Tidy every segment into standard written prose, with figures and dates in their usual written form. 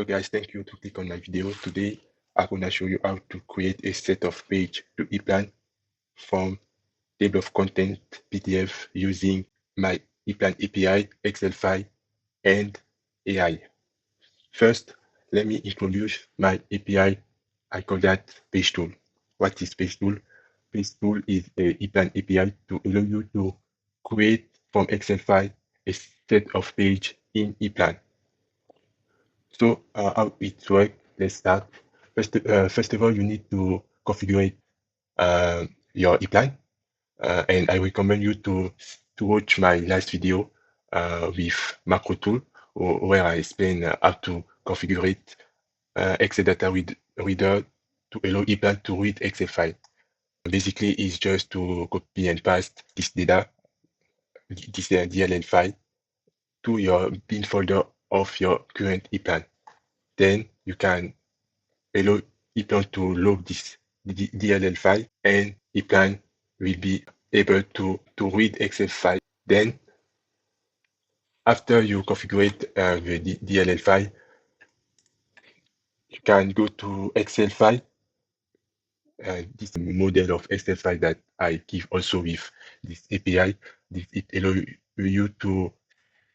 Hello guys, thank you to click on my video. Today I'm going to show you how to create a set of page to EPLAN from table of content PDF using my EPLAN API, Excel file, and AI. First, let me introduce my API. I call that PageTool. What is PageTool? PageTool is a EPLAN API to allow you to create from Excel file a set of page in EPLAN. So how it works, let's start. First of all, you need to configure your EPLAN. And I recommend you to watch my last video with macro tool where I explain how to configure it Excel data reader to allow EPLAN to read Excel file. Basically, it's just to copy and paste this data, this DLL file, to your bin folder of your current EPLAN. Then you can allow EPLAN to load this DLL file, and EPLAN will be able to read Excel file. Then, after you configure the DLL file, you can go to Excel file. This model of Excel file that I give also with this API. It allows you to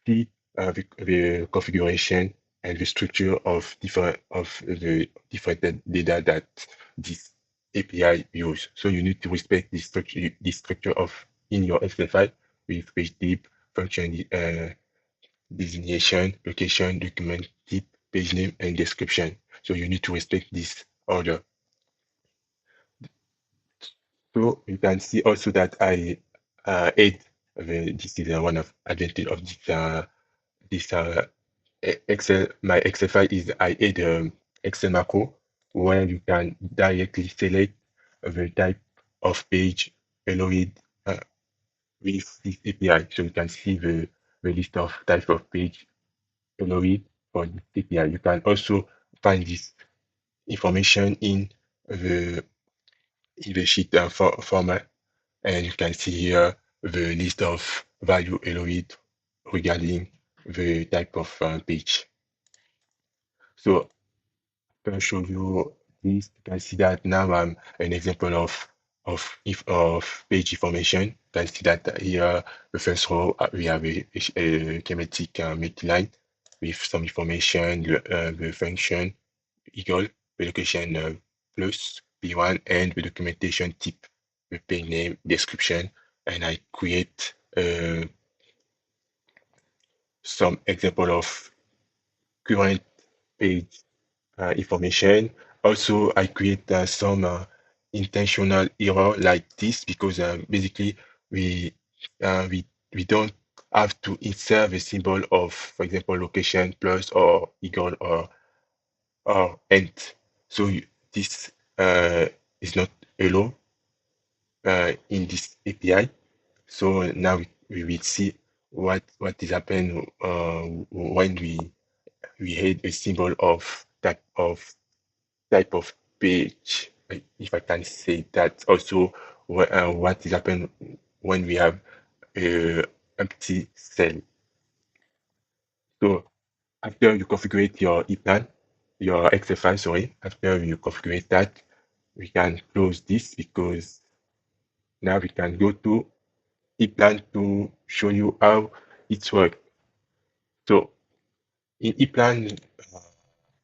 see the configuration and the structure of the different data that this API use. So you need to respect this structure of in your Excel file with page type, function designation, location, document type, page name, and description. So you need to respect this order. So you can see also that I add this is one of advantage of this Excel. My Excel file is I add Excel macro where you can directly select the type of page allowed with this API. So you can see the list of type of page allowed for this API. You can also find this information in the sheet format, and you can see here the list of value allowed regarding the type of page. So I'm going to show you this. You can see that now I'm an example of page information. You can see that here the first row we have a schematic multi-line with some information, the function equal, the location plus P1, and the documentation type, the page name, description, and I create some example of current page information. Also, I create some intentional error like this because basically we don't have to insert the symbol of, for example, location plus or equal or end. So this is not allowed in this API. So now we will see what is happening when we add a symbol of type of page, if I can say that. Also, what is happening when we have a empty cell. So after you configure your EPLAN, your Excel file, sorry, after you configure that, we can close this because now we can go to EPLAN to show you how it works. So in EPLAN,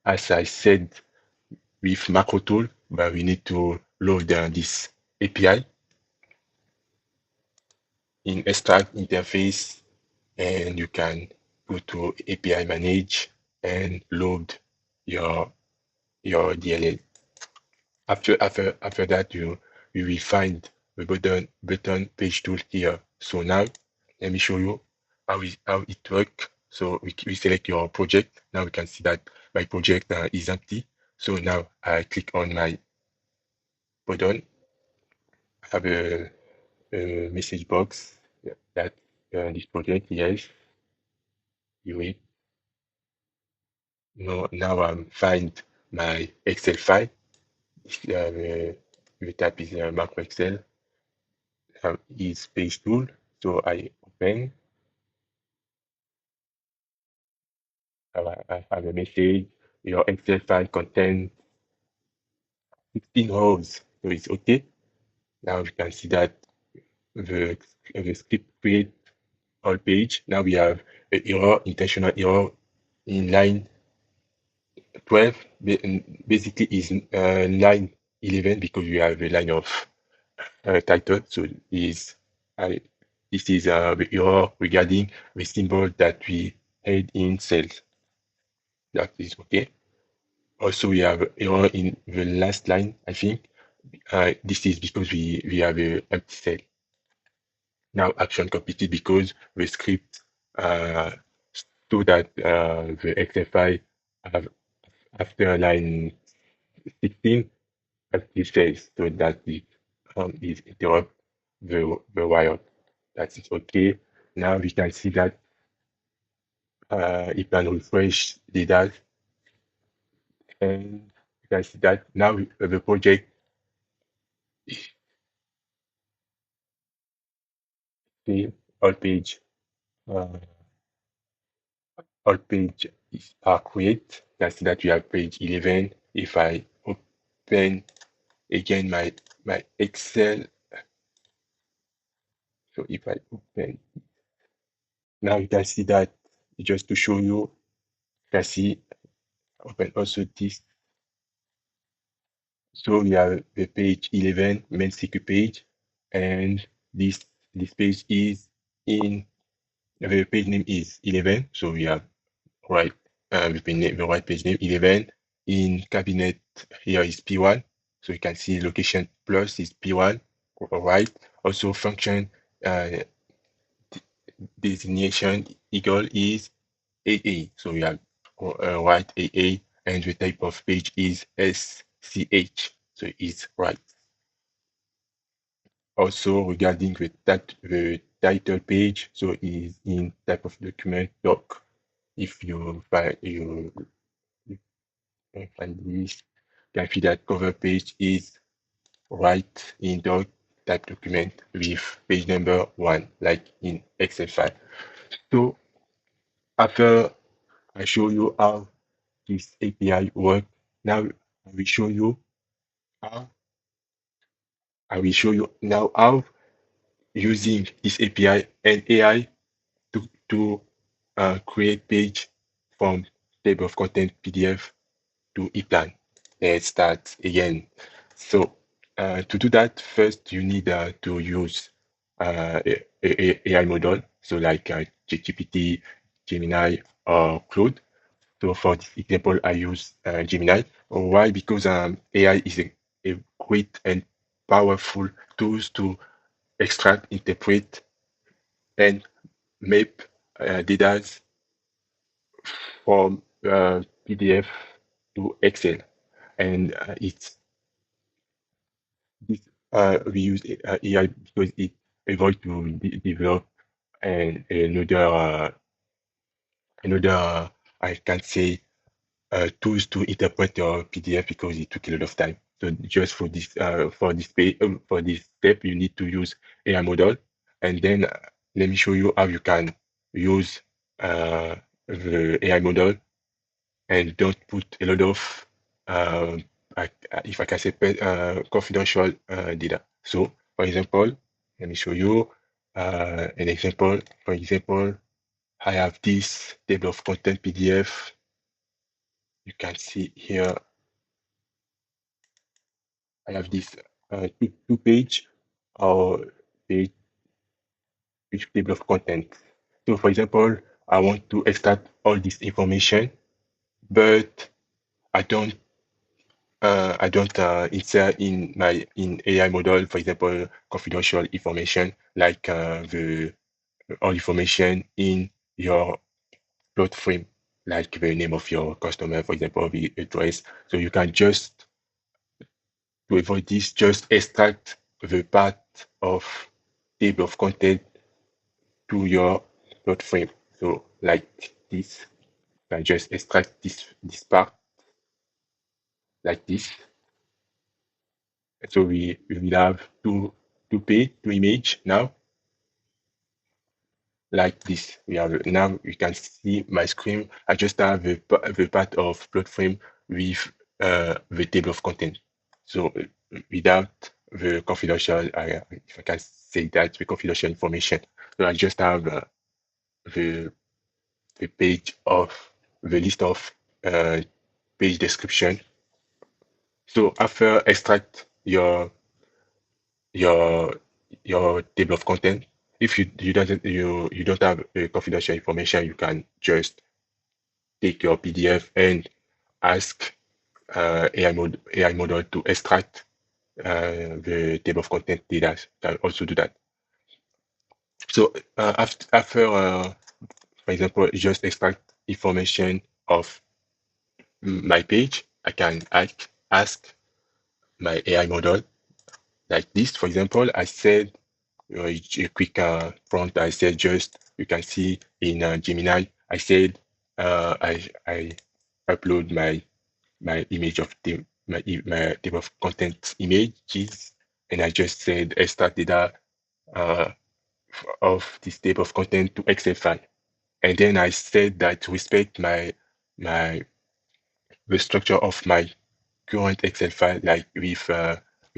as I said, with macro tool, but we need to load this API in extract interface, and you can go to API manage and load your DLL. After that, you will find the button page tool here. So now let me show you how it works. So we select your project. Now we can see that my project is empty. So now I click on my button. I have a message box that this project, yes, you will. Now find my Excel file. The type is macro Excel. Is page tool. So I open. I have a message. your Excel file contains 16 rows, so it's okay. Now we can see that the script create all page. Now we have an error, intentional error in line 12. Basically is line 11 because we have a line of title. So is this is the error regarding the symbol that we had in cells. That is okay. Also, we have error in the last line, I think. This is because we have a empty cell. Now action completed because the script so that the XFI have, after line 16 empty cells so that it is interrupt the wire. That is okay. Now we can see that it can refresh the data and you can see that now the project is all page uh, all page are create. You can see that we have page 11. If I open again my Excel, so if I open now you can see that just to show you, you can see open also this. So we have the page 11 main CQ page, and this page is in the page name is 11. So we have right the right page name 11 in cabinet. Here is P1, so you can see location plus is P1, right? Also function designation equal is AA, so we have right AA, and the type of page is SCH, so it's right. Also regarding the title page, so is in type of document doc. If you find this, you can see that cover page is right in doc type document with page number 1, like in Excel file. So after I show you how this API works, now how I will show you now how using this API and AI to create page from table of content PDF to EPLAN. Let's start again. So to do that, first you need to use a AI model, so like ChatGPT, Gemini, or Claude. So for this example, I use Gemini. Why? Because AI is a great and powerful tools to extract, interpret, and map data from PDF to Excel. And it's this we use AI because it avoid to develop and another I can say tools to interpret your PDF because it took a lot of time. So just for this step, you need to use AI model, and then let me show you how you can use the AI model and don't put a lot of if I can say confidential data. So for example, let me show you an example. For example, I have this table of content PDF. You can see here I have this two page or page table of content. So for example, I want to extract all this information, but I don't insert in AI model, for example, confidential information like the all information in your plot frame, like the name of your customer, for example, the address. So you can just to avoid this, just extract the part of table of content to your plot frame. So like this, I just extract this part like this. So we will have two image now like this. We have now you can see my screen. I just have the part of plot frame with the table of content. So without the confidential, if I can say that, the confidential information. So I just have the page of the list of page description. So after extract your your table of content, if you don't have confidential information, you can just take your PDF and ask AI model to extract the table of content data. Can also do that. So after for example, just extract information of my page, I can ask my AI model like this. For example, I said a quick prompt. I said just you can see in Gemini. I said I upload my image of my table of content images, and I just said extract data uh, of this table of content to Excel file, and then I said that to respect my the structure of my current Excel file, like with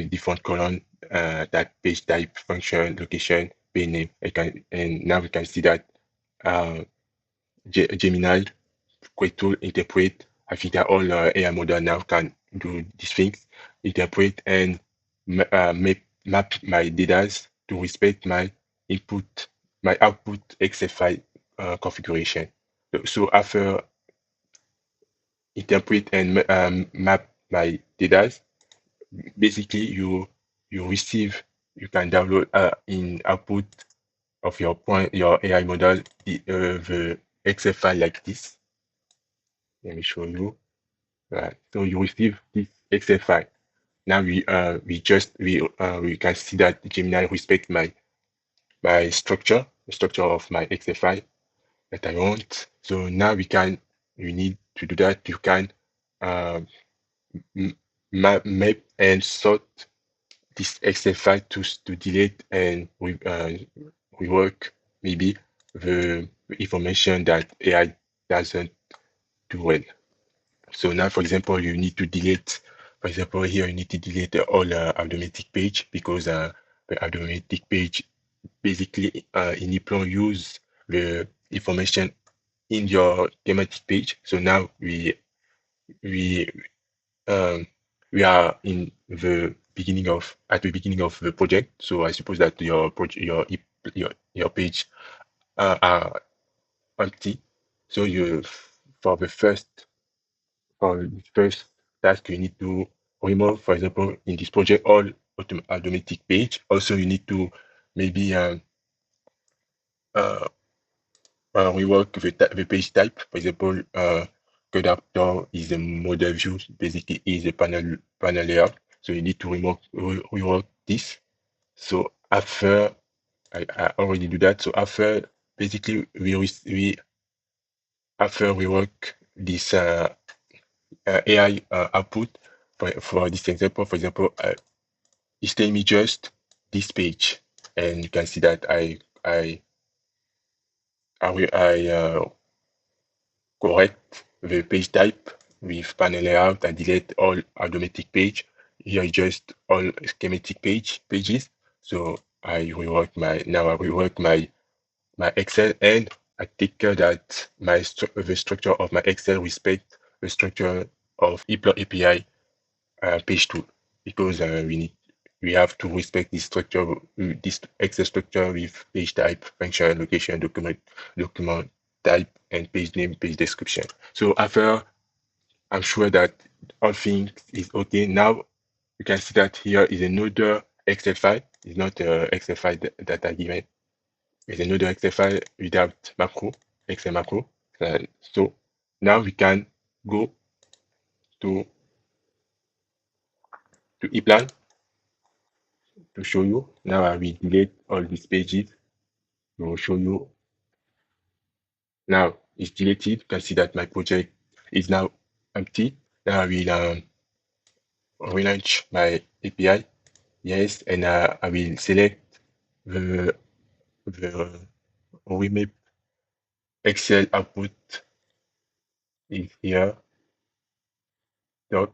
different column, that page type, function, location, page name. And now we can see that uh, Gemini, PageTool, interpret. I think that all AI model now can do these things, interpret and map my data to respect my input, my output Excel file configuration. So after interpret and map my data, basically you can download in output of your AI model the Excel file like this. Let me show you. Right. So you receive this Excel file. Now we can see that Gemini respect my structure, the structure of my Excel file that I want. So now you need to do that. You can map and sort this Excel file to delete and rework maybe the information that AI doesn't do well. So now, for example, you need to delete, for example, here you need to delete all automatic page because the automatic page basically in EPLAN use the information in your thematic page. So now we um, we are in the at the beginning of the project. So I suppose that your page are empty. So for the first task, you need to remove, for example, in this project, all automatic page. Also, you need to maybe uh, rework the page type. For example, code actor is a model view, basically is a panel layout. So you need to rework this. So after I already do that. So after basically after we work this AI output for this example, for example, it's telling me just this page, and you can see that I correct the page type with panel layout and delete all automatic page. Here is just all schematic pages. So I rework my Excel, and I take care that the structure of my Excel respect the structure of EPLAN API page tool, because we have to respect this structure, this Excel structure with page type, function, location, document type, and page name, page description. So after I'm sure that all things is okay. Now you can see that here is another Excel file. It's not Excel file that I given. It's another Excel file without macro, Excel macro. So now we can go to ePlan to show you. Now I will delete all these pages to show you. Now it's deleted. You can see that my project is now empty. Now I will relaunch my API. Yes, and I will select the remap Excel output is here, doc,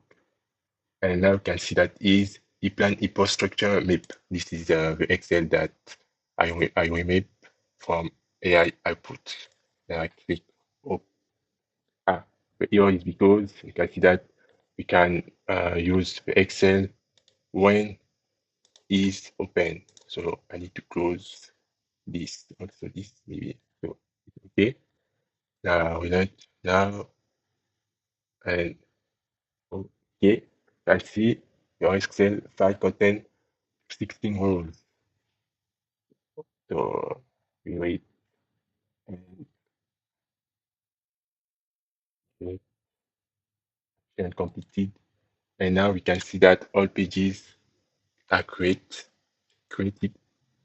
and now you can see that is EPLAN import structure map. This is the Excel that I remap from AI output. Then I click oh, the here is because you can see that we can use the Excel when is open. So I need to close this, also this maybe. So okay. Now we learn now and okay. I see your Excel file contain 16 rows. So we wait and okay, and completed. And now we can see that all pages are created.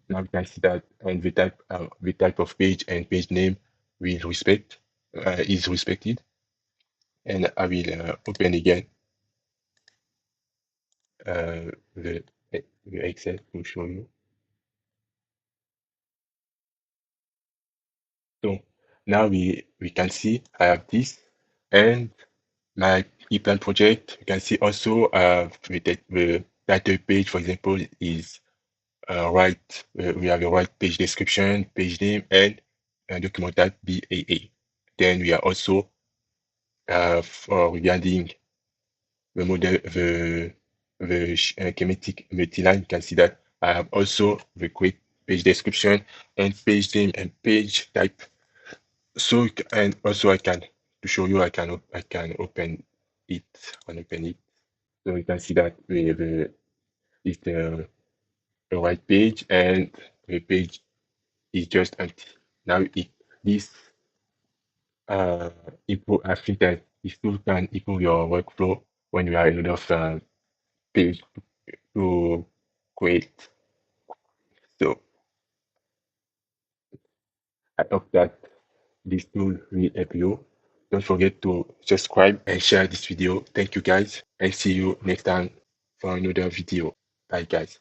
Now we can see that and the type of page and page name will respect is respected. And I will open again the Excel to show you. So now we can see I have this and my EPLAN project. You can see also the title page, for example, is right. We have a right page description, page name, and document type BAA. Then we are also for regarding the model, the schematic multi-line. You can see that I have also the quick page description and page name and page type. So and also I can to show you I can open it and open it. So you can see that it's the right page and the page is just empty. Now it this improve I think that it still can improve your workflow when you are in a lot of page to create. So I hope that this tool will help you. Don't forget to subscribe and share this video. Thank you guys and see you next time for another video. Bye guys.